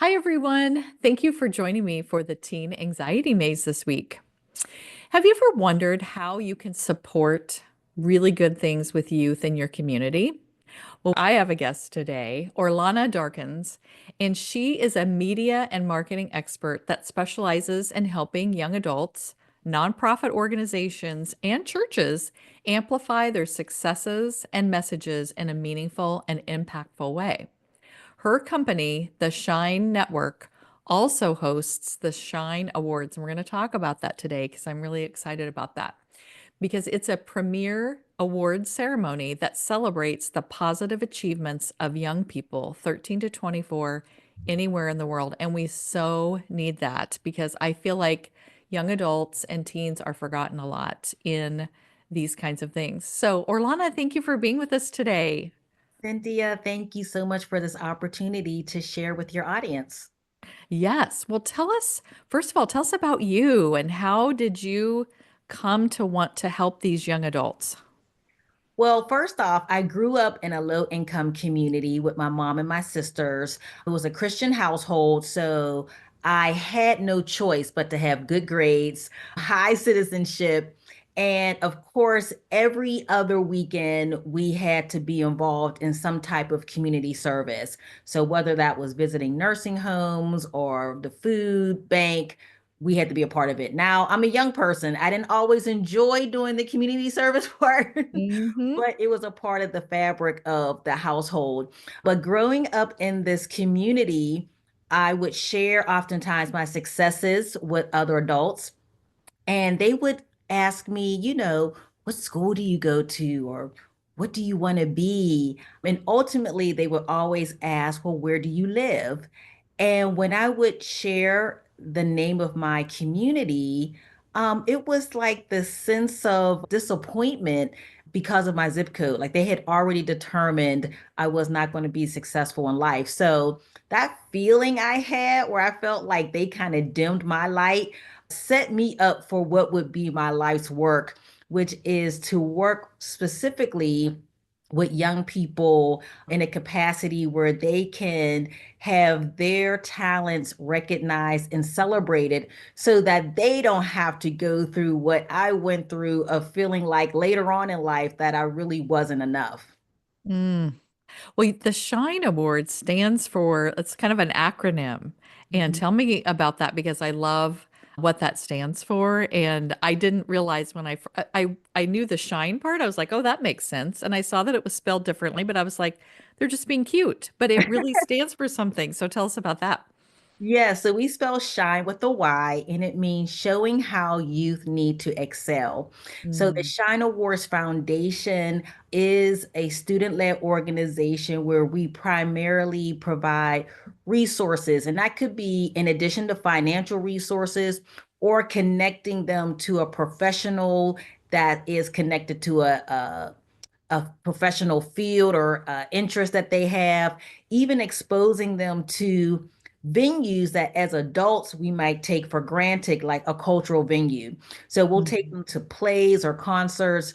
Hi, everyone. Thank you for joining me for the Teen Anxiety Maze this week. Have you ever wondered how you can support really good things with youth in your community? Well, I have a guest today, Orlana Darkins, and she is a media and marketing expert that specializes in helping young adults, nonprofit organizations, and churches amplify their successes and messages in a meaningful and impactful way. Her company, the Shyne Network, also hosts the Shyne Awards. And we're going to talk about that today because I'm really excited about that because it's a premier award ceremony that celebrates the positive achievements of young people, 13 to 24, anywhere in the world. And we so need that because I feel like young adults and teens are forgotten a lot in these kinds of things. So, Orlana, thank you for being with us today. Cynthia, thank you so much for this opportunity to share with your audience. Yes. Well, first of all, tell us about you and how did you come to want to help these young adults? Well, first off, I grew up in a low income community with my mom and my sisters. It was a Christian household, so I had no choice but to have good grades, high citizenship, and of course, every other weekend we had to be involved in some type of community service. So whether that was visiting nursing homes or the food bank, we had to be a part of it. Now, I'm a young person. I didn't always enjoy doing the community service part. Hmm. But it was a part of the fabric of the household. But growing up in this community, I would share oftentimes my successes with other adults, and they would ask me, what school do you go to? Or what do you want to be? And ultimately, they would always ask, well, where do you live? And when I would share the name of my community, it was like the sense of disappointment because of my zip code. Like they had already determined I was not going to be successful in life. So that feeling I had where I felt like they kind of dimmed my light set me up for what would be my life's work, which is to work specifically with young people in a capacity where they can have their talents recognized and celebrated so that they don't have to go through what I went through of feeling like later on in life that I really wasn't enough. Mm. Well, the Shine Award stands for, it's kind of an acronym. And Mhm. tell me about that because I love what that stands for. And I didn't realize when I knew the shine part, I was like, oh, that makes sense. And I saw that it was spelled differently, but I was like, they're just being cute. But it really stands for something. So tell us about that. Yeah, so we spell shine with a Y, and it means showing how youth need to excel. So the Mm. Shine Awards Foundation is a student-led organization where we primarily provide resources, and that could be in addition to financial resources or connecting them to a professional that is connected to a professional field or interest that they have, even exposing them to venues that as adults we might take for granted, like a cultural venue. So we'll take Mhm. them to plays or concerts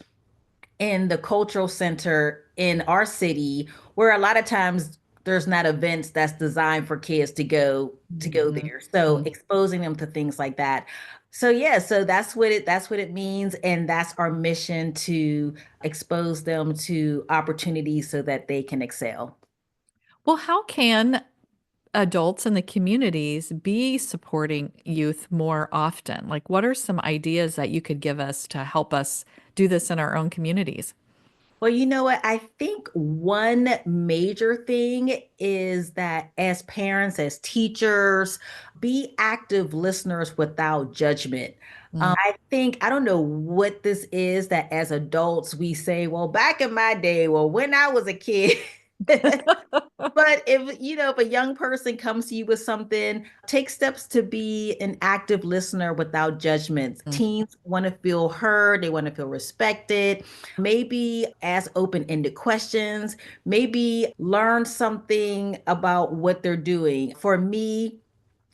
in the cultural center in our city, where a lot of times there's not events that's designed for kids to go Mhm. there. So exposing them to things like that. So yeah, so that's what it means, and that's our mission to expose them to opportunities so that they can excel. Well, how can adults in the communities be supporting youth more often? Like, what are some ideas that you could give us to help us do this in our own communities? Well, you know what? I think one major thing is that as parents, as teachers, be active listeners without judgment. Mm. I think, I don't know what this is that as adults we say, well, back in my day, well, when I was a kid. But if a young person comes to you with something, take steps to be an active listener without judgments. Mm. Teens want to feel heard, they want to feel respected. Maybe ask open-ended questions, maybe learn something about what they're doing. For me,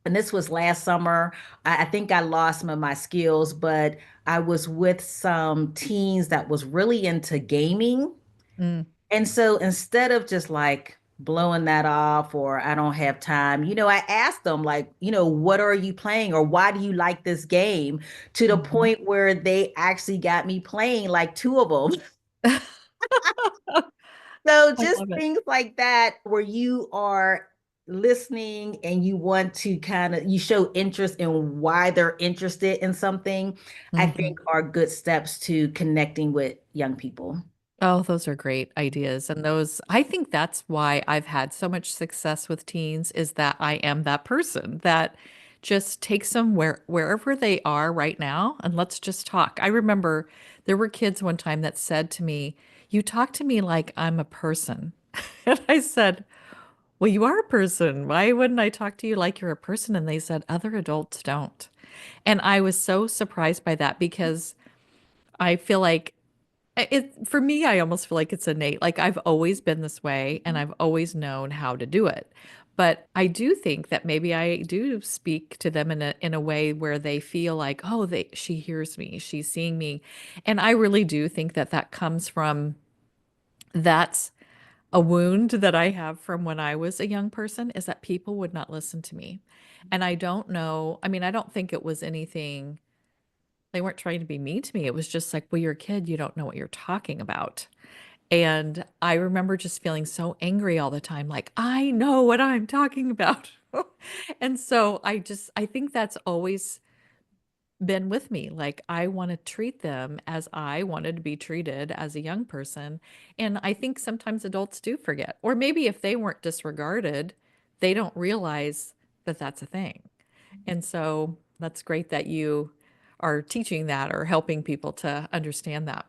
and this was last summer, I think I lost some of my skills, but I was with some teens that was really into gaming. Mm. And so instead of just like blowing that off or I don't have time. I asked them like, what are you playing or why do you like this game? To the Mhm. point where they actually got me playing like two of them. So I just love it. things like that where you are listening and you want to kind of you show interest in why they're interested in something, I think Mhm. are good steps to connecting with young people. Oh, those are great ideas. And those, I think that's why I've had so much success with teens is that I am that person that just takes them wherever they are right now and let's just talk. I remember there were kids one time that said to me, "You talk to me like I'm a person." And I said, "Well, you are a person. Why wouldn't I talk to you like you're a person?" And they said, "Other adults don't." And I was so surprised by that because I feel like for me, I almost feel like it's innate. Like I've always been this way and I've always known how to do it. But I do think that maybe I do speak to them in a way where they feel like, oh, she hears me, she's seeing me. And I really do think that that comes from that's a wound that I have from when I was a young person is that people would not listen to me. And I don't know, I mean, I don't think it was anything, they weren't trying to be mean to me. It was just like, well, you're a kid, you don't know what you're talking about. And I remember just feeling so angry all the time, like, I know what I'm talking about. And so I think that's always been with me. Like, I want to treat them as I wanted to be treated as a young person. And I think sometimes adults do forget, or maybe if they weren't disregarded, they don't realize that that's a thing. And so that's great that you are teaching that or helping people to understand that.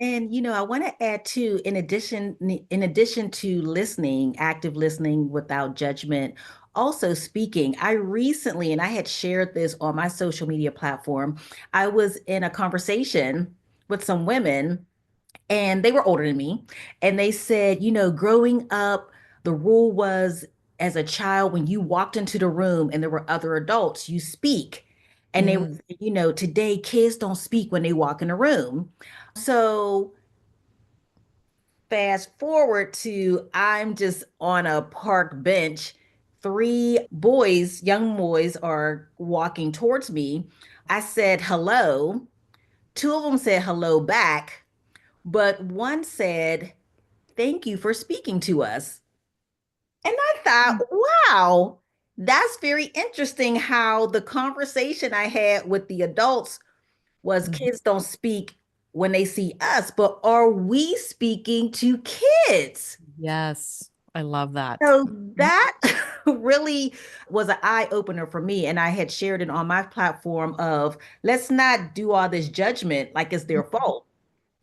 And I want to add too, in addition to listening, active listening without judgment, also speaking. I recently, and I had shared this on my social media platform, I was in a conversation with some women and they were older than me. And they said, growing up, the rule was as a child, when you walked into the room and there were other adults, you speak. And they were, Mm, today kids don't speak when they walk in a room. So fast forward to I'm just on a park bench. Three boys, young boys, are walking towards me. I said hello. Two of them said hello back, but one said, "Thank you for speaking to us." And I thought, wow, that's very interesting how the conversation I had with the adults was mhm. kids don't speak when they see us, but are we speaking to kids? Yes, I love that. So Mhm. that really was an eye opener for me. And I had shared it on my platform of let's not do all this judgment like it's their fault.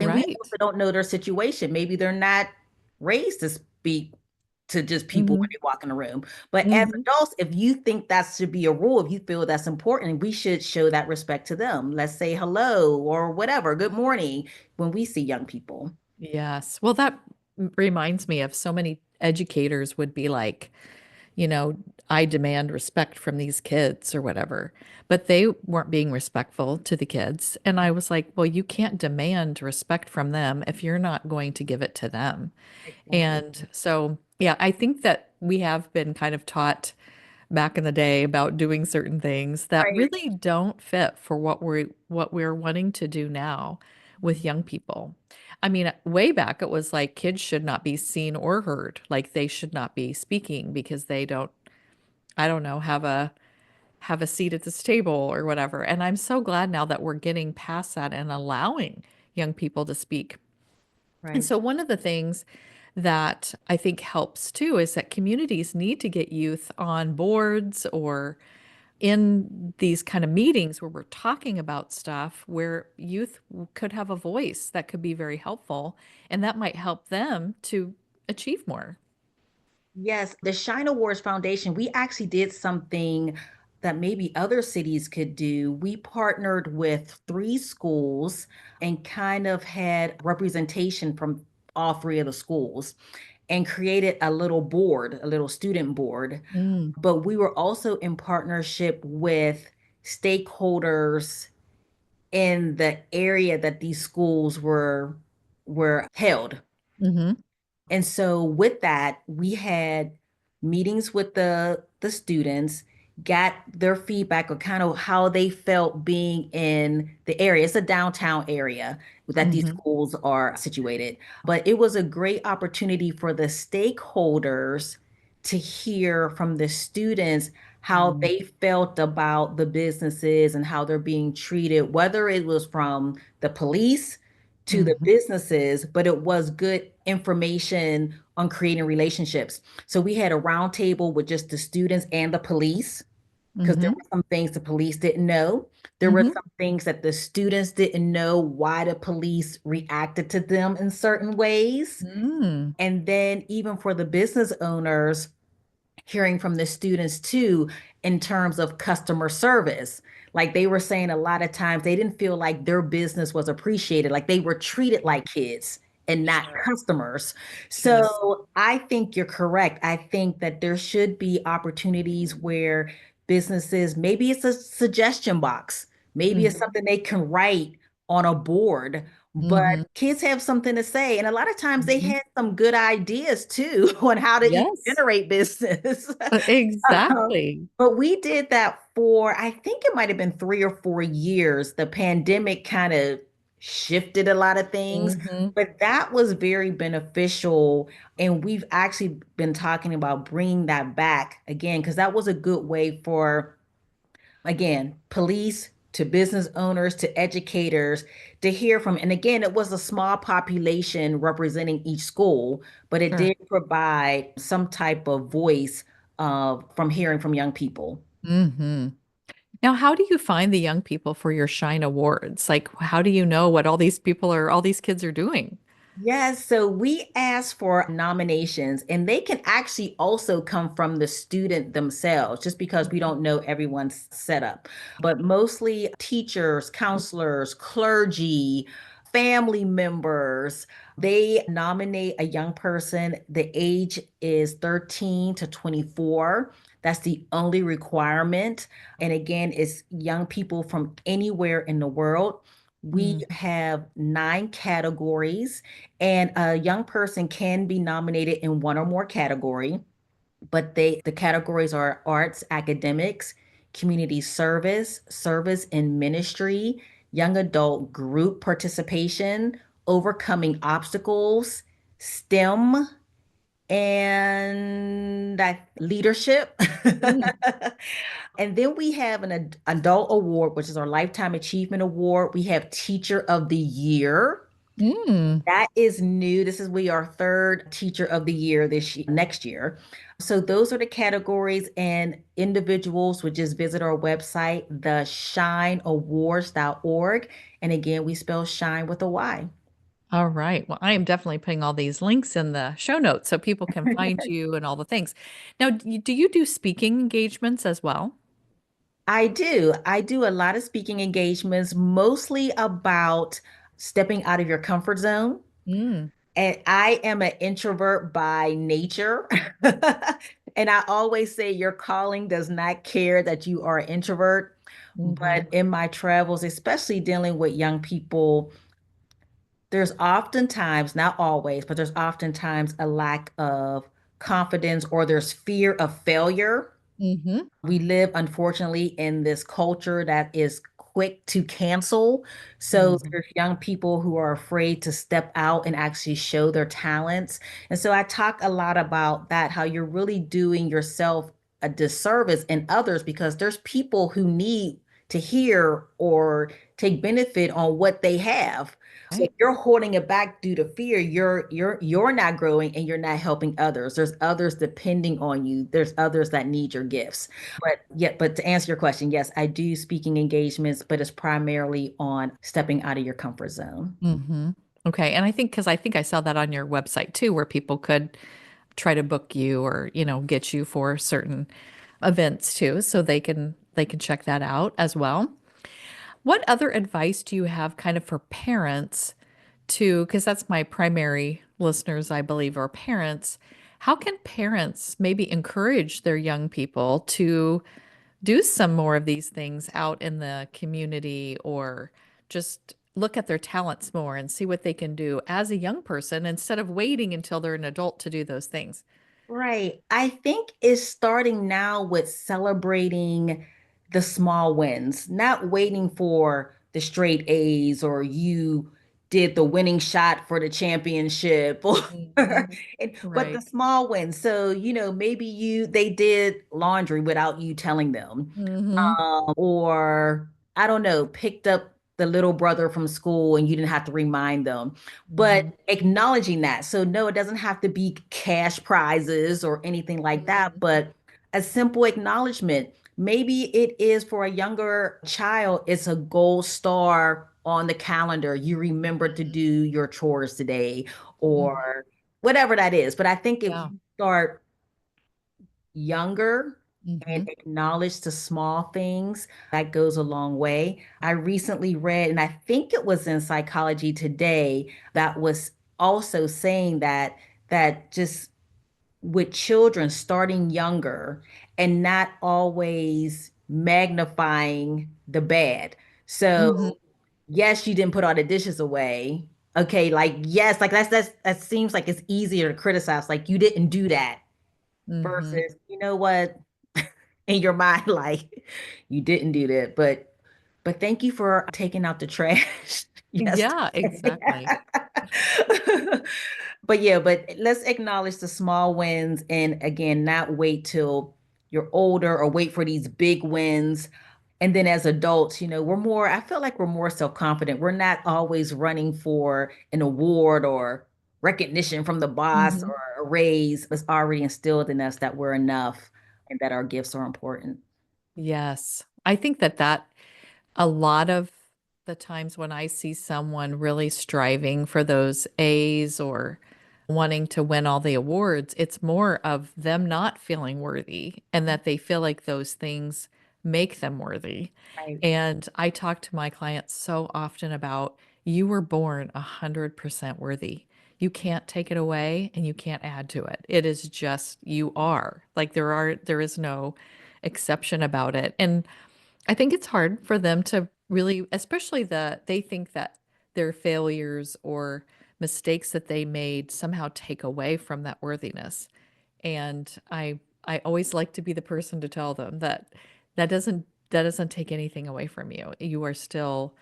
And we Right. also don't know their situation. Maybe they're not raised to speak to just people when Hmm. they walk in the room. But as Hmm. adults, if you think that should be a rule, if you feel that's important, we should show that respect to them. Let's say hello or whatever, good morning when we see young people. Yes. Well, that reminds me of so many educators would be like, you know, I demand respect from these kids or whatever, but they weren't being respectful to the kids. And I was like, well, you can't demand respect from them if you're not going to give it to them. Exactly. And so, yeah, I think that we have been kind of taught back in the day about doing certain things that Right. really don't fit for what we're wanting to do now with young people. I mean, way back it was like kids should not be seen or heard. Like they should not be speaking because they don't, I don't know, have a seat at this table or whatever. And I'm so glad now that we're getting past that and allowing young people to speak. And Right. so one of the things that I think helps too is that communities need to get youth on boards or in these kind of meetings where we're talking about stuff where youth could have a voice that could be very helpful and that might help them to achieve more. Yes, the Shyne Awards Foundation, we actually did something that maybe other cities could do. We partnered with three schools and kind of had representation from all three of the schools and created a little board, a little student board. Mm, But we were also in partnership with stakeholders in the area that these schools were held. hmm And so with that, we had meetings with the students, got their feedback on kind of how they felt being in the area. It's a downtown area that these Hmm. schools are situated. But it was a great opportunity for the stakeholders to hear from the students how they felt about the businesses and how they're being treated, whether it was from the police to the Hmm. businesses, but it was good information on creating relationships. So we had a roundtable with just the students and the police because there Hmm. were some things the police didn't know. There were Hmm. some things that the students didn't know why the police reacted to them in certain ways. Mm. And then even for the business owners, hearing from the students too in terms of customer service. Like they were saying a lot of times they didn't feel like their business was appreciated, like they were treated like kids and not Sure. customers. Yes. So I think you're correct. I think that there should be opportunities where businesses, maybe it's a suggestion box, maybe it's Hmm. something they can write on a board, but Hmm. kids have something to say. And a lot of times they Hmm. had some good ideas too on how to even Yes. generate business. Um, Exactly. but we did that for, I think it might have been 3 or 4 years. The pandemic kind of shifted a lot of things, Hmm. but that was very beneficial. And we've actually been talking about bringing that back again, because that was a good way for, again, police to business owners to educators to hear from. And again, it was a small population representing each school, but it Sure. did provide some type of voice from hearing from young people. Hmm. Now, how do you find the young people for your Shine Awards? Like, how do you know what all these kids are doing? Yes, so we ask for nominations, and they can actually also come from the student themselves, just because we don't know everyone's setup. But mostly teachers, counselors, clergy, family members, they nominate a young person. The age is 13 to 24. That's the only requirement. And again, it's young people from anywhere in the world. We Mm. have 9 categories. And a young person can be nominated in one or more category, but the categories are arts, academics, community service, service in ministry, young adult group participation, overcoming obstacles, STEM, and leadership. Mm. And then we have an adult award, which is our Lifetime Achievement Award. We have Teacher of the Year. Mm. That is new. This is we are third teacher of the year this year, next year. So those are the categories, and individuals would just visit our website, the shineawards.org. And again, we spell shine with a Y. All right. Well, I am definitely putting all these links in the show notes so people can find you and all the things. Now, do you do speaking engagements as well? I do. I do a lot of speaking engagements, mostly about stepping out of your comfort zone. Mm. And I am an introvert by nature. And I always say your calling does not care that you are an introvert. Hmm. But in my travels, especially dealing with young people, there's oftentimes, not always, but there's oftentimes a lack of confidence or there's fear of failure. Hmm. We live, unfortunately, in this culture that is quick to cancel. So Hmm. there's young people who are afraid to step out and actually show their talents. And so I talk a lot about that, how you're really doing yourself a disservice and others because there's people who need to hear or take benefit on what they have. So if Right. you're holding it back due to fear, you're not growing and you're not helping others. There's others depending on you. There's others that need your gifts. But to answer your question, yes, I do speaking engagements, but it's primarily on stepping out of your comfort zone. Hmm. Okay. And I think I saw that on your website too, where people could try to book you or, get you for certain events too, so they can check that out as well. What other advice do you have kind of for parents to, because that's my primary listeners, I believe, are parents. How can parents maybe encourage their young people to do some more of these things out in the community or just look at their talents more and see what they can do as a young person instead of waiting until they're an adult to do those things. Right. I think it's starting now with celebrating the small wins, not waiting for the straight A's or you did the winning shot for the championship or Mhm. but the Right. small wins. So, maybe they did laundry without you telling them. Hmm. Or I don't know, picked up the little brother from school and you didn't have to remind them. But Hmm. acknowledging that. So, no, it doesn't have to be cash prizes or anything like that, Hmm. but a simple acknowledgement. Maybe it is for a younger child, it's a gold star on the calendar. You remember to do your chores today Hmm. or whatever that is. But I think if Yeah. you start younger and Hmm. acknowledge the small things, that goes a long way. I recently read, and I think it was in Psychology Today, that was also saying that just with children starting younger and not always magnifying the bad. Hmm. So, yes, you didn't put all the dishes away. Okay, like yes, like that seems like it's easier to criticize, like you didn't do that Hmm. versus, you know what, in your mind, like you didn't do that, but thank you for taking out the trash Yeah, yesterday. exactly. But yeah, but let's acknowledge the small wins and again, not wait till you're older or wait for these big wins. And then as adults, I feel like we're more self-confident. We're not always running for an award or recognition from the boss Hmm. or a raise. It's already instilled in us that we're enough and that our gifts are important. Yes. I think that a lot of the times when I see someone really striving for those A's or wanting to win all the awards, it's more of them not feeling worthy and that they feel like those things make them worthy. Right. And I talk to my clients so often about you were born 100% worthy. You can't take it away and you can't add to it. It is just you are. Like there is no exception about it. And I think it's hard for them to really, especially they think that their failures or mistakes that they made somehow take away from that worthiness. And I always like to be the person to tell them that that doesn't take anything away from you. You are still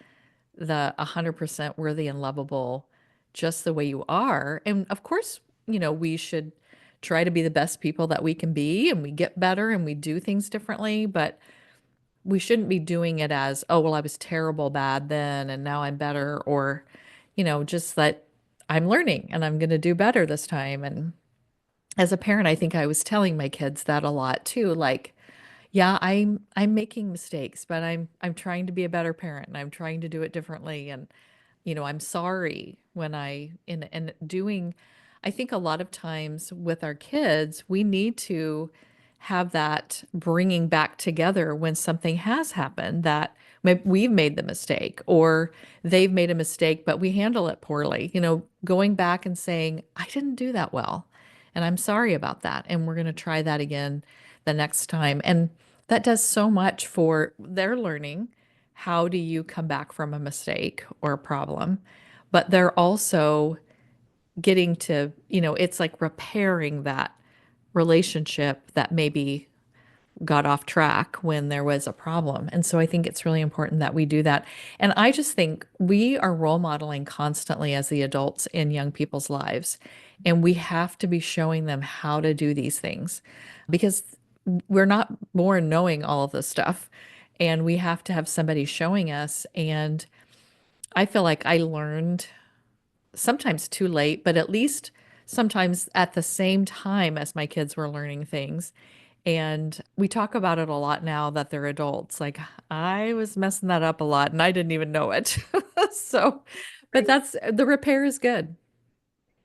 the 100% worthy and lovable just the way you are. And of course, we should try to be the best people that we can be and we get better and we do things differently, but we shouldn't be doing it as, oh, well, I was terrible bad then and now I'm better, or, just that I'm learning and I'm going to do better this time. And as a parent, I think I was telling my kids that a lot too. Like, yeah, I'm making mistakes, but I'm trying to be a better parent and I'm trying to do it differently. And I'm sorry when and doing, I think a lot of times with our kids, we need to have that bringing back together when something has happened that maybe we've made the mistake or they've made a mistake, but we handle it poorly. Going back and saying, I didn't do that well, and I'm sorry about that. And we're going to try that again the next time. And that does so much for their learning. How do you come back from a mistake or a problem? But they're also getting to, it's like repairing that relationship that maybe got off track when there was a problem. And so I think it's really important that we do that. And I just think we are role modeling constantly as the adults in young people's lives. And we have to be showing them how to do these things because we're not born knowing all of this stuff. And we have to have somebody showing us. And I feel like I learned sometimes too late, but at least sometimes at the same time as my kids were learning things. And we talk about it a lot now that they're adults. Like, I was messing that up a lot and I didn't even know it. So, but that's the repair is good.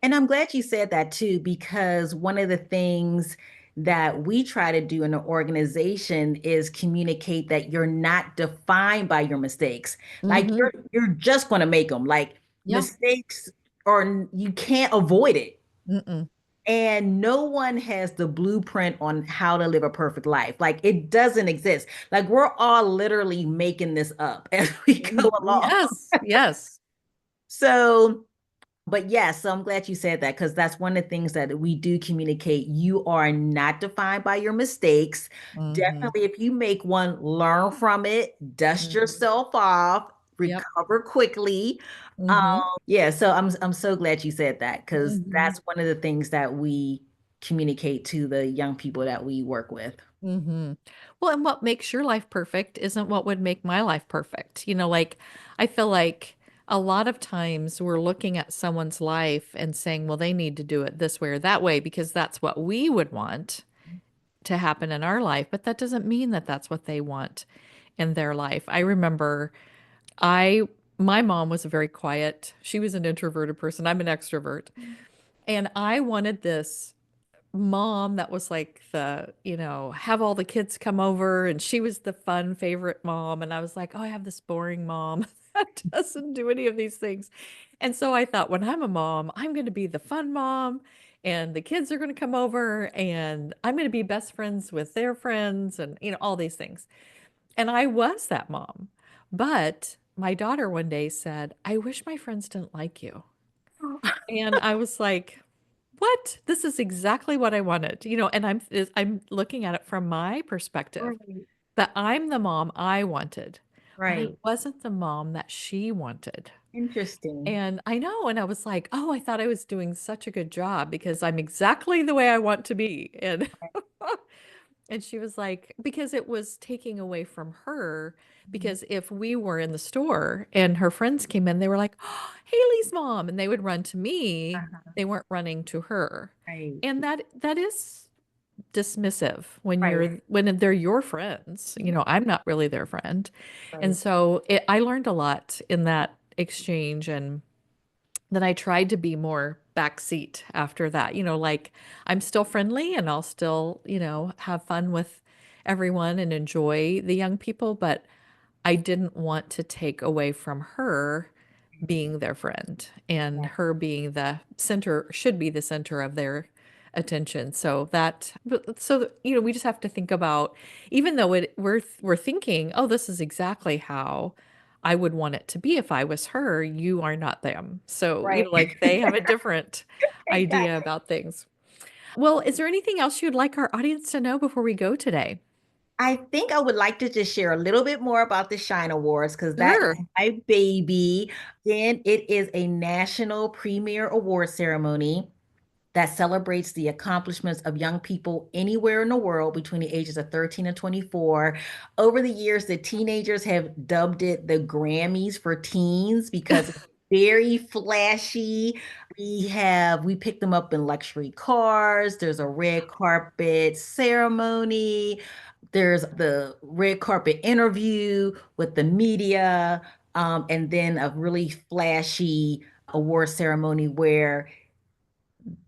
And I'm glad you said that too, because one of the things that we try to do in the organization is communicate that you're not defined by your mistakes. Like Hmm. you're just going to make them. Like Yeah. mistakes or you can't avoid it. Mm-mm. And no one has the blueprint on how to live a perfect life. Like it doesn't exist. Like we're all literally making this up as we go along. Yes, yes. So, but yes, so I'm glad you said that because that's one of the things that we do communicate. You are not defined by your mistakes. Hmm. Definitely, if you make one, learn from it, dust Hmm. yourself off, Yep. recover quickly. Um, Hmm. yeah, so I'm so glad you said that because Hmm. that's one of the things that we communicate to the young people that we work with. Hmm. Well, and what makes your life perfect isn't what would make my life perfect. Like I feel like a lot of times we're looking at someone's life and saying, well, they need to do it this way or that way because that's what we would want to happen in our life, but that doesn't mean that that's what they want in their life. I remember I my mom was a very quiet. She was an introverted person. I'm an extrovert. And I wanted this mom that was like have all the kids come over and she was the fun favorite mom and I was like, "Oh, I have this boring mom that doesn't do any of these things." And so I thought when I'm a mom, I'm going to be the fun mom and the kids are going to come over and I'm going to be best friends with their friends and all these things. And I was that mom. But my daughter one day said, "I wish my friends didn't like you." And I was like, "What? This is exactly what I wanted." And I'm looking at it from my perspective Right, that I'm the mom I wanted, but I right. wasn't the mom that she wanted. Interesting. And I know, and I was like, "Oh, I thought I was doing such a good job because I'm exactly the way I want to be." And and she was like, because it was taking away from her. Because if we were in the store and her friends came in, they were like, "Oh, Haley's mom," and they would run to me. Uh-huh. They weren't running to her. Right, And that is dismissive right, when they're your friends. I'm not really their friend. And right. so I learned a lot in that exchange. And then I tried to be more backseat after that. Like I'm still friendly and I'll still, have fun with everyone and enjoy the young people, but I didn't want to take away from her being their friend and Yeah. her being the center, should be the center of their attention. We just have to think about, even though we're thinking, oh, this is exactly how I would want it to be if I was her, you are not them. So, Right. like they have a different idea Exactly. about things. Well, is there anything else you'd like our audience to know before we go today? I think I would like to just share a little bit more about the Shyne Awards because that is Sure. my baby. Then it is a national premier award ceremony that celebrates the accomplishments of young people anywhere in the world between the ages of 13 and 24. Over the years, the teenagers have dubbed it the Grammys for teens because it's very flashy. We picked them up in luxury cars. There's a red carpet ceremony. There's the red carpet interview with the media, and then a really flashy award ceremony where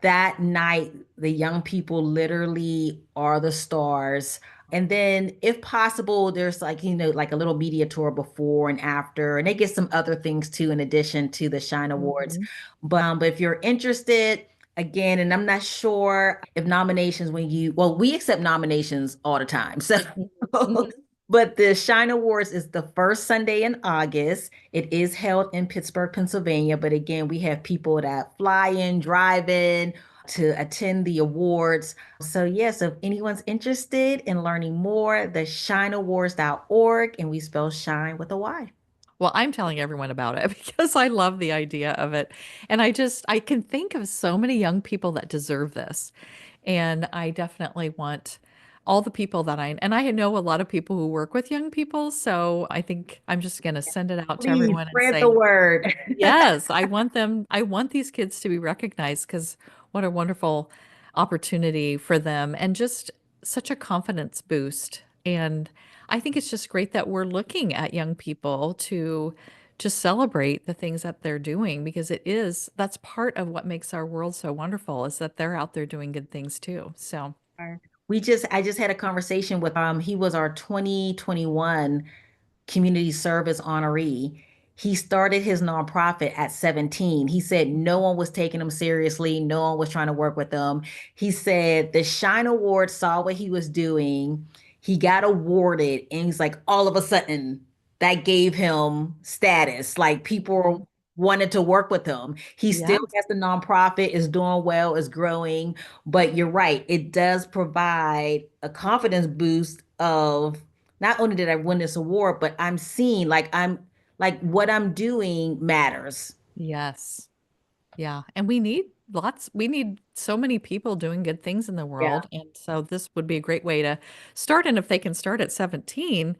that night, the young people literally are the stars. And then, if possible, there's like a little media tour before and after, and they get some other things too, in addition to the Shine Awards. Mhm. But if you're interested, again, and I'm not sure if nominations well, we accept nominations all the time. So, Mhm. Mhm. but the Shine Awards is the first Sunday in August. It is held in Pittsburgh, Pennsylvania. But again, we have people that fly in, drive in to attend the awards. So, yes, if anyone's interested in learning more, the shineawards.org, and we spell shine with a Y. Well, I'm telling everyone about it because I love the idea of it. And I can think of so many young people that deserve this. And I definitely want all the people and I know a lot of people who work with young people. So I think I'm just going to send it out to Please everyone and spread the say, word. yes, I want these kids to be recognized because what a wonderful opportunity for them and just such a confidence boost. And I think it's just great that we're looking at young people to just celebrate the things that they're doing because that's part of what makes our world so wonderful is that they're out there doing good things too. So, I just had a conversation with he was our 2021 community service honoree. he started his nonprofit at 17. He said no one was taking him seriously, no one was trying to work with him. He said the Shyne Awards saw what he was doing. He got awarded, and he's like, all of a sudden, that gave him status. Like Mhm. people wanted to work with him. He Yeah. still has the nonprofit, is doing well, is growing. But you're right, it does provide a confidence boost of not only did I win this award, but I'm seen like what I'm doing matters. Yes. Yeah. And we need so many people doing good things in the Yeah. world. And so this would be a great way to start. And if they can start at 17,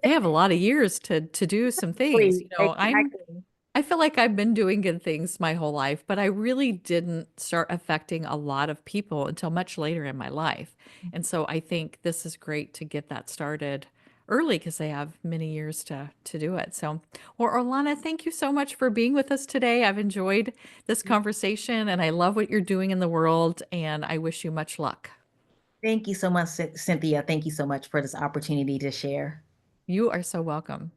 they have a lot of years to do some things. Exactly. Exactly. I feel like I've been doing good things my whole life, but I really didn't start affecting a lot of people until much later in my life. And so I think this is great to get that started early because they have many years to do it. So, well, Orlana, thank you so much for being with us today. I've enjoyed this conversation and I love what you're doing in the world, and I wish you much luck. Thank you so much, Cynthia. Thank you so much for this opportunity to share. You are so welcome.